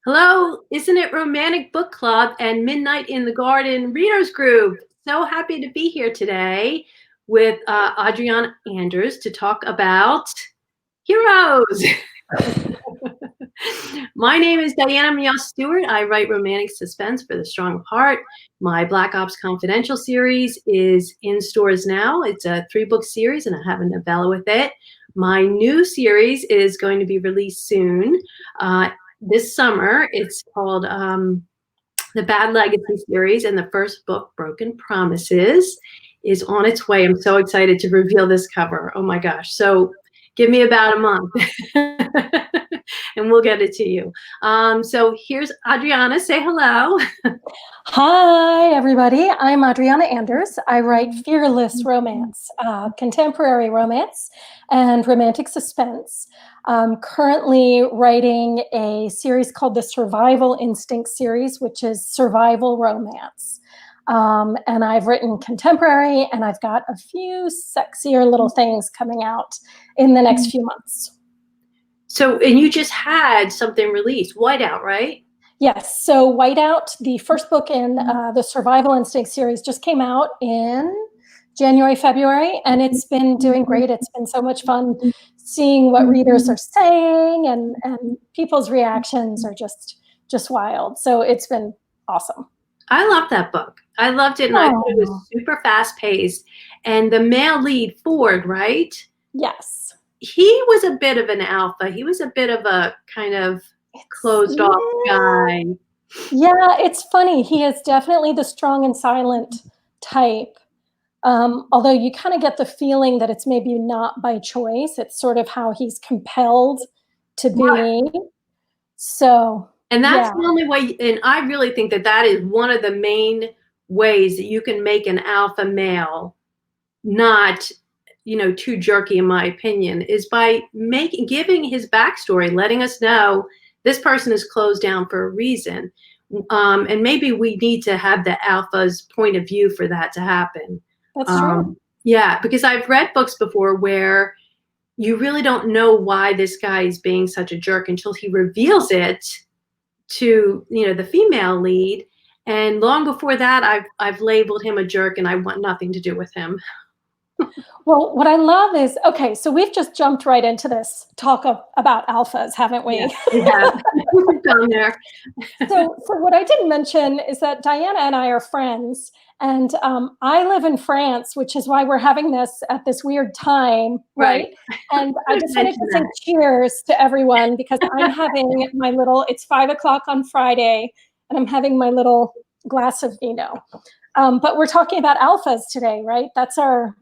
Hello, isn't it Romantic Book Club and Midnight in the Garden Readers Group? So happy to be here today with Adriana Anders to talk about heroes. My name is Diana Muñoz Stewart. I write romantic suspense for the strong of heart. My Black Ops Confidential series is in stores now. It's a 3-book series and I have a novella with it. My new series is going to be released soon. This summer. It's called the Bad Legacy series, and the first book, Broken Promises, is on its way. I'm so excited to reveal this cover. Oh my gosh. So give me about a month and we'll get it to you. So here's Adriana. Say hello. Hi, everybody. I'm Adriana Anders. I write fearless romance, contemporary romance, and romantic suspense. I'm currently writing a series called the Survival Instinct series, which is survival romance. And I've written contemporary, and I've got a few sexier little things coming out in the next few months. So, and you just had something released, Whiteout, right? Yes. So Whiteout, the first book in the Survival Instinct series, just came out in January, February, and it's been doing great. It's been so much fun seeing what readers are saying, and people's reactions are just wild. So it's been awesome. I love that book. I loved it, and I thought it was super fast paced. And the male lead, Ford, right? Yes. He was a bit of an alpha. He was a bit of a kind of closed off guy. Yeah, it's funny. He is definitely the strong and silent type. Although you kind of get the feeling that it's maybe not by choice. It's sort of how he's compelled to be. Right. So, and that's the only way. And I really think that that is one of the main ways that you can make an alpha male not, too jerky, in my opinion, is by giving his backstory, letting us know this person is closed down for a reason. And maybe we need to have the alpha's point of view for that to happen. That's true. Yeah, because I've read books before where you really don't know why this guy is being such a jerk until he reveals it to, the female lead. And long before that, I've labeled him a jerk and I want nothing to do with him. Well, what I love is, okay, so we've just jumped right into this talk about alphas, haven't we? Yeah, we've gone there. So what I didn't mention is that Diana and I are friends, and I live in France, which is why we're having this at this weird time, right? And I just wanted to say cheers to everyone, because I'm having my little, it's 5 o'clock on Friday, and I'm having my little glass of vino. But we're talking about alphas today, right? That's our...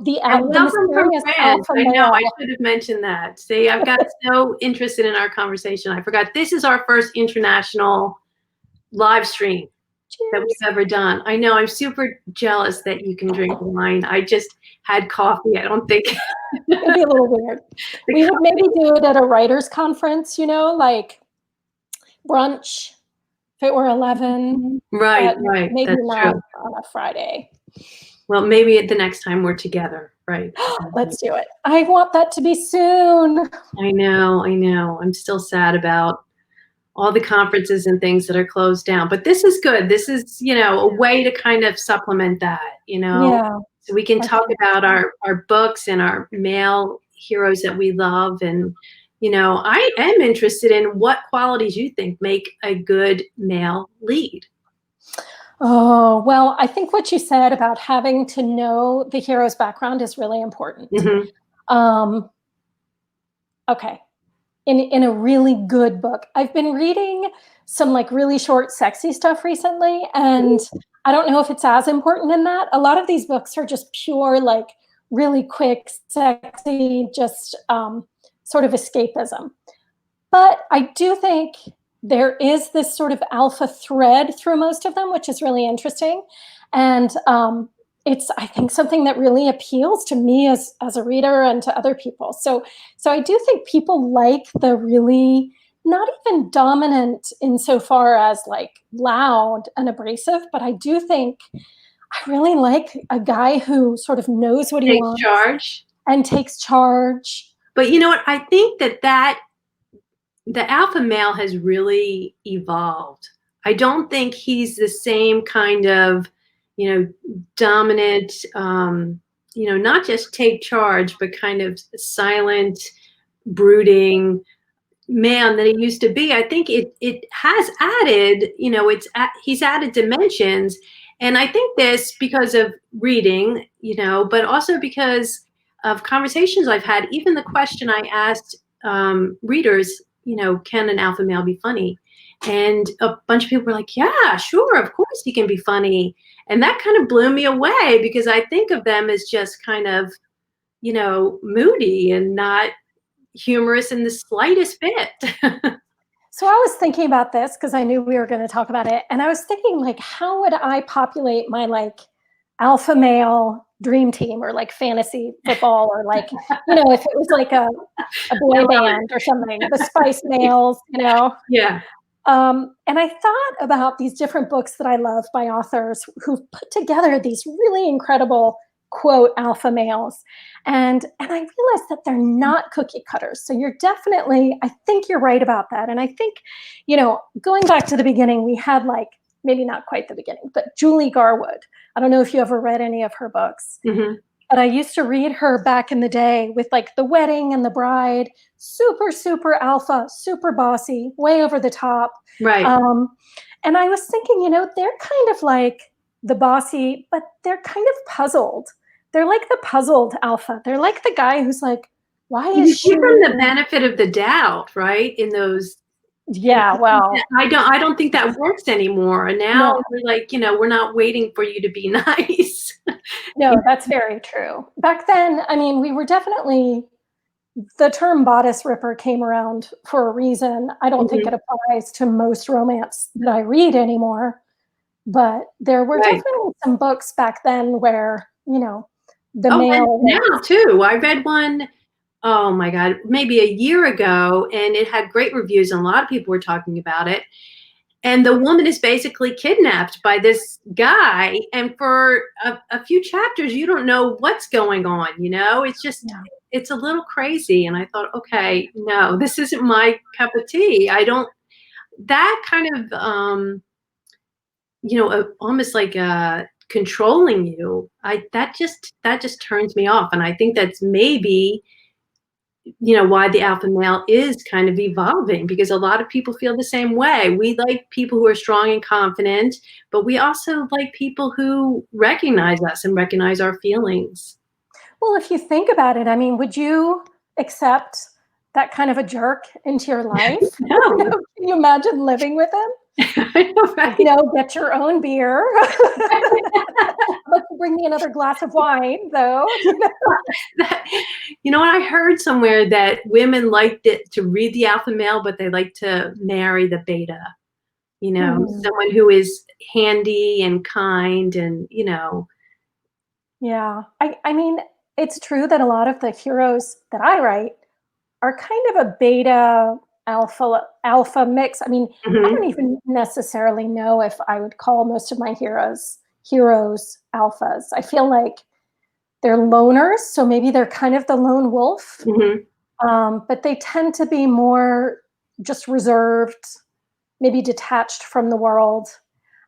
the mysterious alpha male. I know, I should have mentioned that. See, I've got so interested in our conversation. I forgot this is our first international live stream that we've ever done. I know, I'm super jealous that you can drink wine. I just had coffee. I don't think it'd be a little weird. We would maybe do it at a writer's conference, like brunch if it were 11. Right. Maybe that's not true. On a Friday. Well, maybe the next time we're together, right? Let's do it. I want that to be soon. I know. I'm still sad about all the conferences and things that are closed down. But this is good. This is, a way to kind of supplement that, Yeah. So we can talk about our books and our male heroes that we love. And, I am interested in what qualities you think make a good male lead. Oh, well, I think what you said about having to know the hero's background is really important. Mm-hmm. Okay. In a really good book, I've been reading some really short, sexy stuff recently, and I don't know if it's as important in that. A lot of these books are just pure, really quick, sexy, just sort of escapism. But I do think there is this sort of alpha thread through most of them, which is really interesting. And it's, I think, something that really appeals to me as a reader and to other people. So I do think people like the really, not even dominant insofar as loud and abrasive, but I do think I really like a guy who sort of knows what he wants. Takes charge. And takes charge. But you know what? I think that the alpha male has really evolved. I don't think he's the same kind of, dominant, not just take charge, but kind of silent, brooding man that he used to be. I think it has added, he's added dimensions. And I think this because of reading, but also because of conversations I've had, even the question I asked readers, can an alpha male be funny? And a bunch of people were like, yeah, sure, of course he can be funny. And that kind of blew me away because I think of them as just kind of, moody and not humorous in the slightest bit. So I was thinking about this because I knew we were going to talk about it. And I was thinking, like, how would I populate my like alpha male dream team or like fantasy football or like, if it was like a boy band or something, the Spice Males, Yeah. And I thought about these different books that I love by authors who've put together these really incredible quote alpha males. And I realized that they're not cookie cutters. So you're definitely, I think you're right about that. And I think, going back to the beginning, we had like, maybe not quite the beginning, but Julie Garwood. I don't know if you ever read any of her books, but I used to read her back in the day with like The Wedding and the Bride, super, super alpha, super bossy, way over the top. Right. And I was thinking, they're kind of like the bossy, but they're kind of puzzled. They're like the puzzled alpha. They're like the guy who's like, why is she? Give them the benefit of the doubt, right? In those. Yeah, well, I don't think that works anymore. And now we're like, we're not waiting for you to be nice. No, that's very true. Back then, I mean, we were definitely, the term bodice ripper came around for a reason. I don't think it applies to most romance that I read anymore, but there were definitely some books back then where, the male. Now too. I read one, oh my God, maybe a year ago, and it had great reviews and a lot of people were talking about it. And the woman is basically kidnapped by this guy. And for a few chapters, you don't know what's going on. It's just, it's a little crazy. And I thought, okay, no, this isn't my cup of tea. That kind of, almost like controlling you. That just turns me off. And I think that's maybe, why the alpha male is kind of evolving, because a lot of people feel the same way. We like people who are strong and confident, but we also like people who recognize us and recognize our feelings. Well, if you think about it, I mean, would you accept that kind of a jerk into your life? No. Can you imagine living with him? I know, right? Get your own beer. Let's bring me another glass of wine, though. I heard somewhere that women liked it to read the alpha male, but they like to marry the beta. Someone who is handy and kind, and Yeah, I mean, it's true that a lot of the heroes that I write are kind of a beta alpha mix. I mean, I don't even necessarily know if I would call most of my heroes alphas. I feel like they're loners, so maybe they're kind of the lone wolf, but they tend to be more just reserved, maybe detached from the world.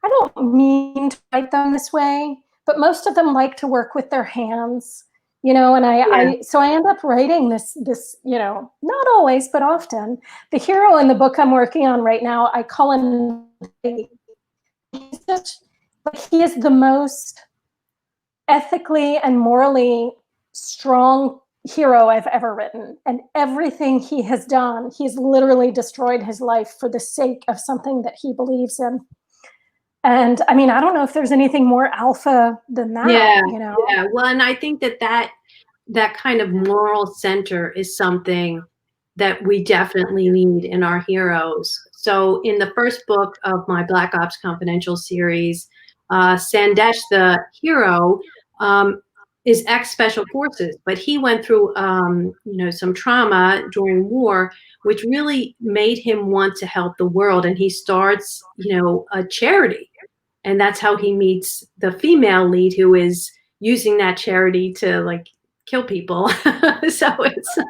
I don't mean to write them this way, but most of them like to work with their hands. And so I end up writing this, not always, but often. The hero in the book I'm working on right now, I call him, he is the most ethically and morally strong hero I've ever written. And everything he has done, he's literally destroyed his life for the sake of something that he believes in. And I mean, I don't know if there's anything more alpha than that. Yeah. Well, and I think that kind of moral center is something that we definitely need in our heroes. So in the first book of my Black Ops Confidential series, Sandesh, the hero, is ex-special forces, but he went through, some trauma during war, which really made him want to help the world. And he starts, a charity. And that's how he meets the female lead, who is using that charity to kill people. So it's so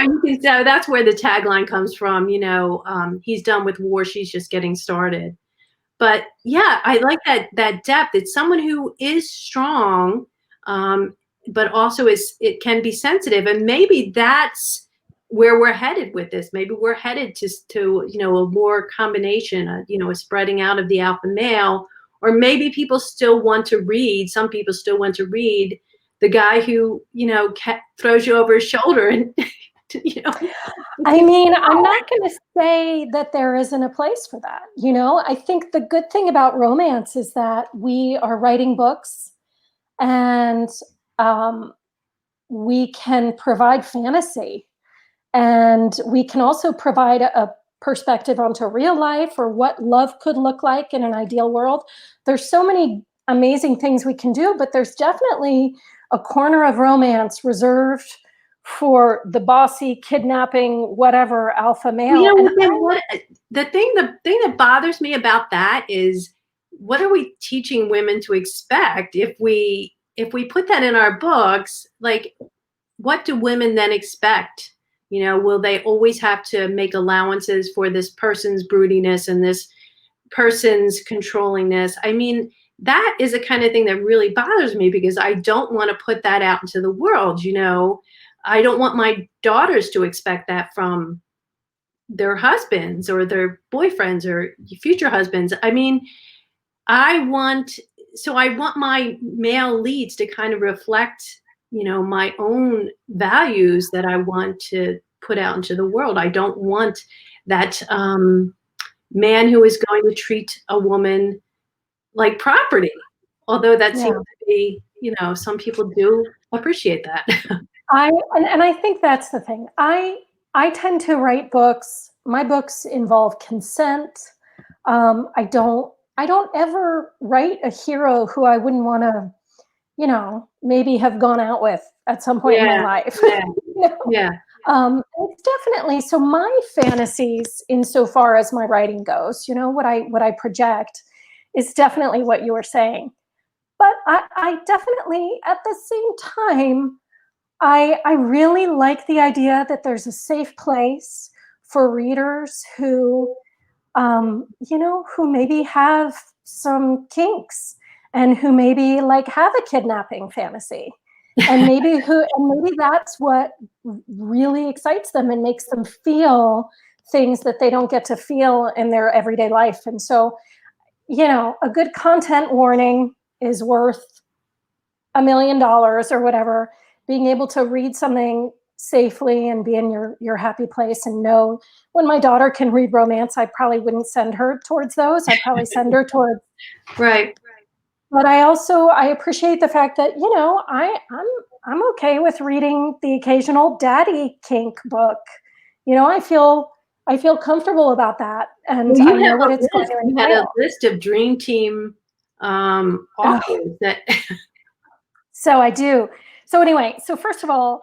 you can so that's where the tagline comes from. He's done with war. She's just getting started. But yeah, I like that depth. It's someone who is strong, but also it can be sensitive, and maybe that's where we're headed with this. Maybe we're headed to a more combination, a spreading out of the alpha male, or maybe people still want to read. Some people still want to read the guy who throws you over his shoulder and I mean, I'm not going to say that there isn't a place for that. I think the good thing about romance is that we are writing books, and we can provide fantasy, and we can also provide a perspective onto real life, or what love could look like in an ideal world. There's so many amazing things we can do, but there's definitely a corner of romance reserved for the bossy, kidnapping, whatever alpha male. The thing that bothers me about that is, what are we teaching women to expect if we put that in our books? Like, what do women then expect? Will they always have to make allowances for this person's broodiness and this person's controllingness? I mean, that is the kind of thing that really bothers me, because I don't want to put that out into the world. I don't want my daughters to expect that from their husbands or their boyfriends or future husbands. I mean, I want my male leads to kind of reflect, my own values that I want to put out into the world. I don't want that man who is going to treat a woman like property, although that seems to be, some people do appreciate that. I think that's the thing. I tend to write books. My books involve consent. I don't ever write a hero who I wouldn't want to, maybe have gone out with at some point in my life. Yeah. It's definitely, so my fantasies, insofar as my writing goes, what I project is definitely what you were saying. But I definitely, at the same time, I really like the idea that there's a safe place for readers who, who maybe have some kinks, and who maybe have a kidnapping fantasy, and maybe that's what really excites them and makes them feel things that they don't get to feel in their everyday life. And so, a good content warning is worth $1 million or whatever. Being able to read something safely and be in your happy place, and know when my daughter can read romance, I probably wouldn't send her towards those. I'd probably send her towards Right. But I appreciate the fact that, I'm okay with reading the occasional daddy kink book. I feel comfortable about that, and I know what it's going to entail. You had a list of dream team authors that. So I do. So anyway, first of all,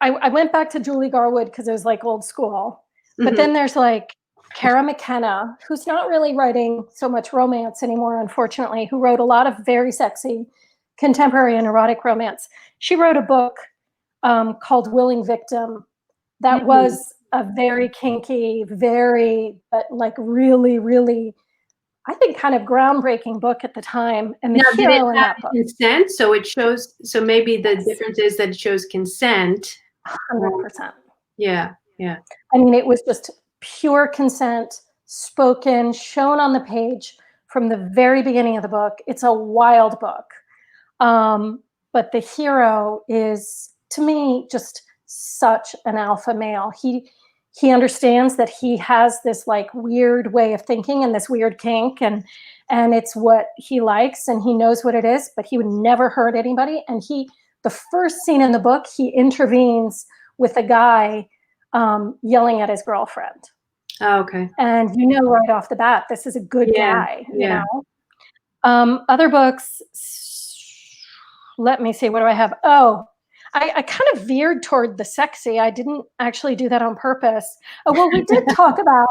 I went back to Julie Garwood because it was old school. But then there's Kara McKenna, who's not really writing so much romance anymore, unfortunately, who wrote a lot of very sexy contemporary and erotic romance. She wrote a book called Willing Victim that was a very kinky, but really, really, I think, kind of groundbreaking book at the time. And the hero in that book, consent. So it shows. So maybe the difference is that it shows consent. 100%. Yeah. I mean, it was just pure consent, spoken, shown on the page from the very beginning of the book. It's a wild book. But the hero is, to me, just such an alpha male. He understands that he has this weird way of thinking and this weird kink, and it's what he likes, and he knows what it is, but he would never hurt anybody. And the first scene in the book, he intervenes with a guy yelling at his girlfriend. Oh, okay. And right off the bat, this is a good guy. Other books, let me see, what do I have? Oh, I kind of veered toward the sexy. I didn't actually do that on purpose. Oh, well, we did talk about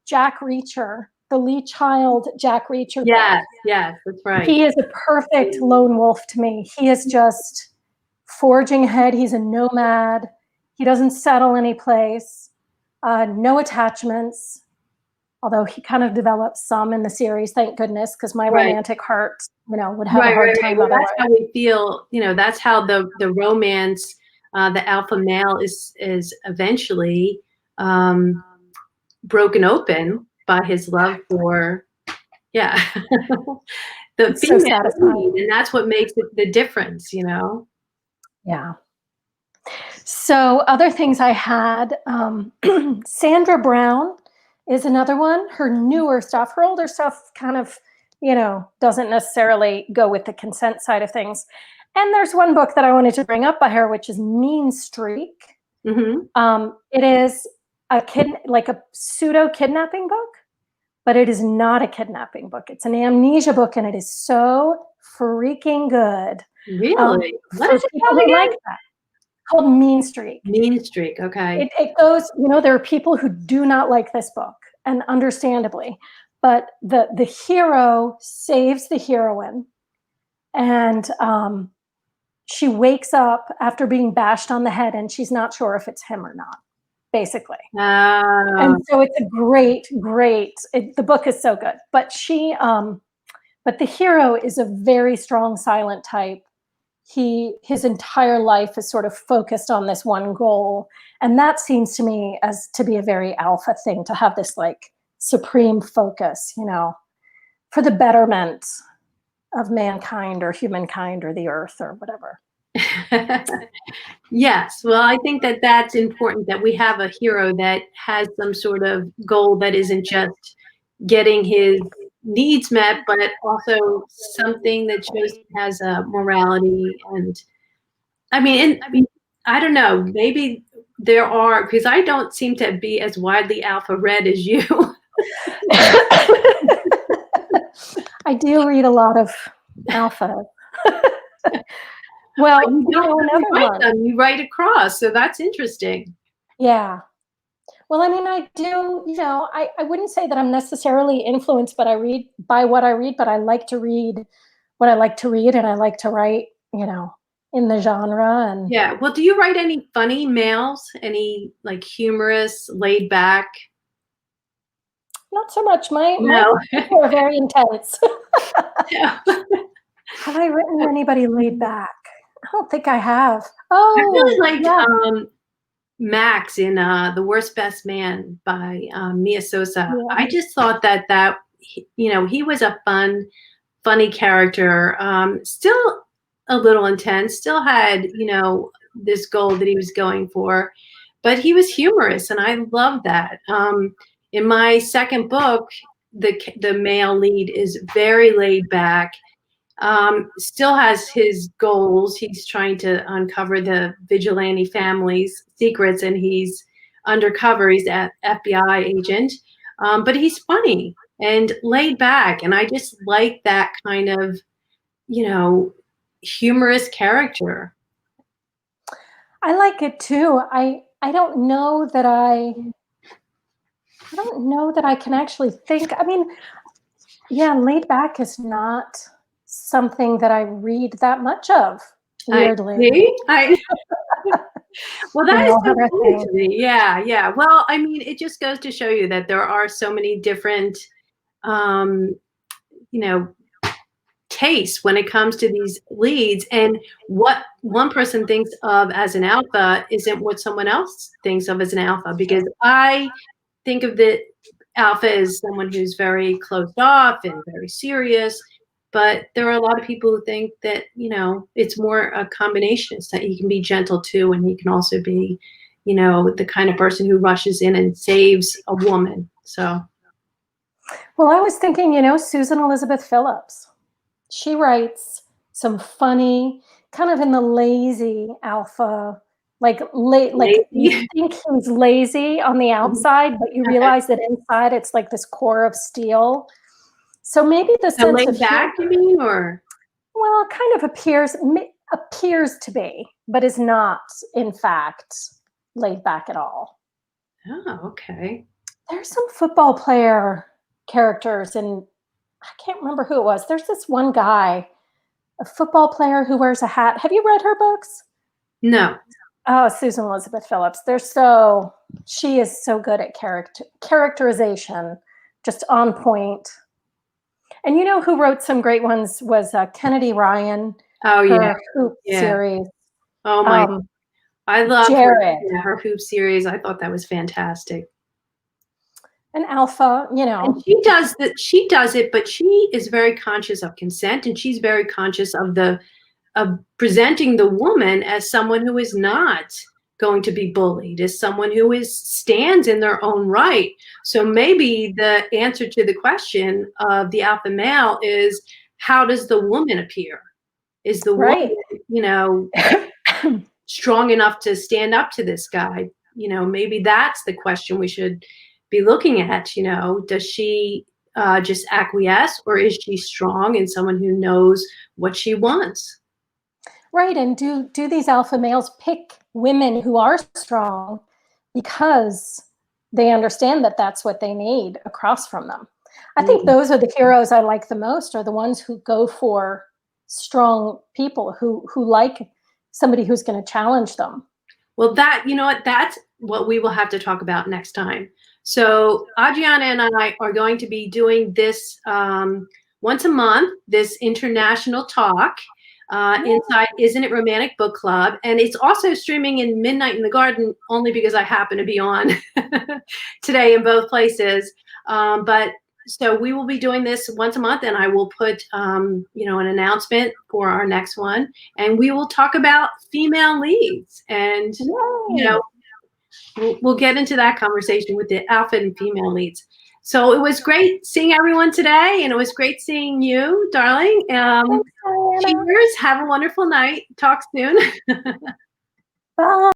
Jack Reacher the Lee Child, Jack Reacher book. Yes, yes, that's right. He is a perfect lone wolf to me. He is just forging ahead. He's a nomad. He doesn't settle any place. No attachments. Although he kind of develops some in the series, thank goodness, because my romantic heart, would have a hard time Well, otherwise. that's how we feel. That's how the romance, the alpha male is eventually broken open by his love for, the It's so female satisfying. lead, and that's what makes it the difference. Yeah. So other things I had, Sandra Brown is another one. Her newer stuff, her older stuff kind of, doesn't necessarily go with the consent side of things. And there's one book that I wanted to bring up by her, which is Mean Streak. It is like a pseudo kidnapping book, but it is not a kidnapping book. It's an amnesia book, and it is so freaking good. Really? What For is it people called who again? like that. Called Mean Streak. Mean Streak. Okay. It goes, there are people who do not like this book, and understandably, but the hero saves the heroine, and she wakes up after being bashed on the head, and she's not sure if it's him or not, basically. And so it's a great, the book is so good, but but the hero is a very strong silent type. His entire life is sort of focused on this one goal. And that seems to me as to be a very alpha thing, to have this like supreme focus, for the betterment of mankind or humankind or the earth or whatever. Yes. Well, I think that that's important, that we have a hero that has some sort of goal that isn't just getting his needs met, but also something that shows he has a morality. And I mean, I don't know, maybe there are, because I don't seem to be as widely alpha read as you. I do read a lot of alpha. Well, you don't another write one. them, you write across, so that's interesting. Yeah. Well, I mean, I do, I wouldn't say that I'm necessarily influenced by what I read, but I like to read what I like to read, and I like to write, in the genre. And Yeah. Well, do you write any funny males? Any like humorous, laid back? not so much. My people are very intense. Have I written anybody laid back? I don't think I have. I really liked yeah. Max in The Worst Best Man by Mia Sosa. Yeah. I just thought that he was a funny character. Still a little intense. Still had this goal that he was going for, but he was humorous, and I love that. In my second book, the male lead is very laid back. Still has his goals. He's trying to uncover the vigilante family's secrets, and he's undercover. He's an FBI agent, but he's funny and laid back, and I just like that kind of, humorous character. I like it too. I don't know that I can actually think. I mean, yeah, laid back is not something that I read that much of, weirdly. Well, that is so cool to me. Yeah. Well, I mean, it just goes to show you that there are so many different, tastes when it comes to these leads, and what one person thinks of as an alpha isn't what someone else thinks of as an alpha, because I think of the alpha as someone who's very closed off and very serious, but there are a lot of people who think that it's more a combination, so that he can be gentle too, and he can also be the kind of person who rushes in and saves a woman. So well, I was thinking, Susan Elizabeth Phillips. She writes some funny, kind of in the lazy alpha, like you think he's lazy on the outside, but you realize that inside it's like this core of steel. So maybe the sense laid of back, you mean, or? Well, it kind of appears to be, but is not, in fact, laid back at all. Oh, okay. There's some football player. characters, and I can't remember who it was. There's this one guy, a football player who wears a hat. Have you read her books? No. Oh, Susan Elizabeth Phillips. She is so good at characterization, just on point. And you know who wrote some great ones was Kennedy Ryan. Oh, yeah. Her Hoop series. Oh my, I love Jared. her Hoop series. I thought that was fantastic. And Alpha, you know. And she does it, but she is very conscious of consent, and she's very conscious of presenting the woman as someone who is not going to be bullied, as someone who stands in their own right. So maybe the answer to the question of the alpha male is, how does the woman appear? Is the woman, you know, strong enough to stand up to this guy? You know, maybe that's the question we should be looking at. You know, does she just acquiesce, or is she strong and someone who knows what she wants? Right, and do these alpha males pick women who are strong because they understand that that's what they need across from them? I think those are the heroes I like the most, are the ones who go for strong people, who like somebody who's going to challenge them. Well, you know what, that's what we will have to talk about next time. So Adriana and I are going to be doing this once a month, this international talk. Inside Isn't It Romantic Book Club, and it's also streaming in Midnight in the Garden, only because I happen to be on today in both places. But so we will be doing this once a month, and I will put you know, an announcement for our next one, and we will talk about female leads, and you know, we'll get into that conversation with the alpha and female leads. So it was great seeing everyone today, and it was great seeing you, darling. Cheers. Have a wonderful night. Talk soon. Bye.